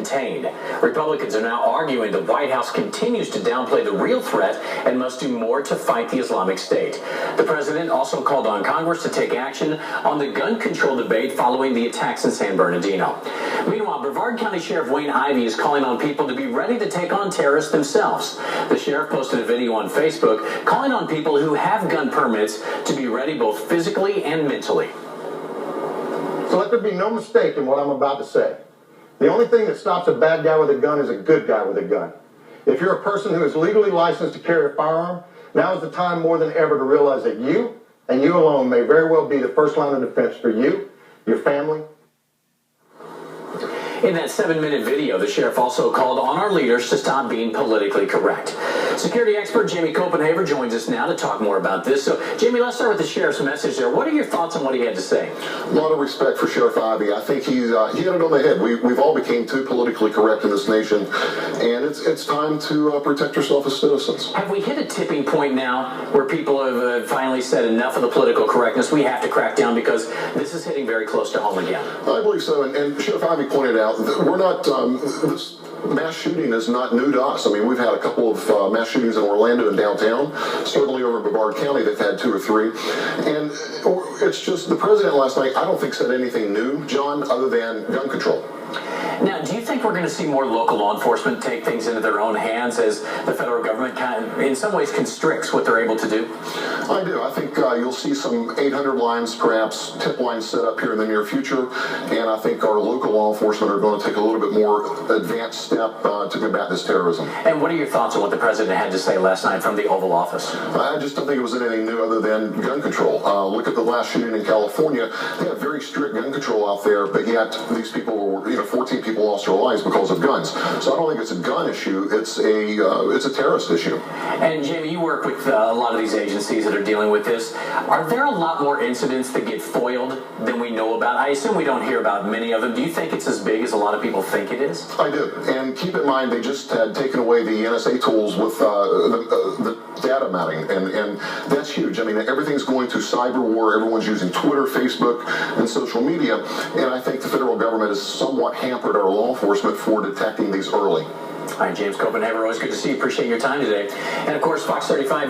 contained. Republicans are now arguing the White House continues to downplay the real threat and must do more to fight the Islamic State. The president also called on Congress to take action on the gun control debate following the attacks in San Bernardino. Meanwhile, Brevard County Sheriff Wayne Ivey is calling on people to be ready to take on terrorists themselves. The sheriff posted a video on Facebook calling on people who have gun permits to be ready both physically and mentally. So let there be no mistake in what I'm about to say. The only thing that stops a bad guy with a gun is a good guy with a gun. If you're a person who is legally licensed to carry a firearm, now is the time more than ever to realize that you, and you alone, may very well be the first line of defense for you, your family. In that 7-minute video, the sheriff also called on our leaders to stop being politically correct. Security expert Jamie Copenhaver joins us now to talk more about this. So, Jamie, let's start with the sheriff's message there. What are your thoughts on what he had to say? A lot of respect for Sheriff Ivey. I think he hit it on the head. We've all become too politically correct in this nation, and it's time to protect yourself as citizens. Have we hit a tipping point now where people have finally said enough of the political correctness? We have to crack down because this is hitting very close to home again. I believe so, and Sheriff Ivey pointed out that we're not, this mass shooting is not new to us. I mean, we've had a couple of mass shootings in Orlando and downtown. Certainly over in Brevard County, they've had 2 or 3. And it's just, the president last night, I don't think said anything new, John, other than gun control. Now, do you think we're going to see more local law enforcement take things into their own hands as the federal government kind of, in some ways, constricts what they're able to do? I do. I think you'll see some 800 lines, perhaps tip lines set up here in the near future, and I think our local law enforcement are going to take a little bit more advanced step to combat this terrorism. And what are your thoughts on what the president had to say last night from the Oval Office? I just don't think it was anything new other than gun control. Look at the last shooting in California. They have very strict gun control out there, but yet these people were, 14 people lost their lives because of guns. So I don't think it's a gun issue. It's a terrorist issue. And Jamie, you work with a lot of these agencies that are dealing with this. Are there a lot more incidents that get foiled than we know about? I assume we don't hear about many of them. Do you think it's as big as a lot of people think it is? I do. And keep in mind, they just had taken away the NSA tools with the data matting, and that's huge. I mean, everything's going to cyber war. Everyone's using Twitter, Facebook, and social media, and I think the federal government has somewhat hampered our law enforcement for detecting these early. All right, James Copenhaver, always good to see you. Appreciate your time today. And, of course, Fox 35.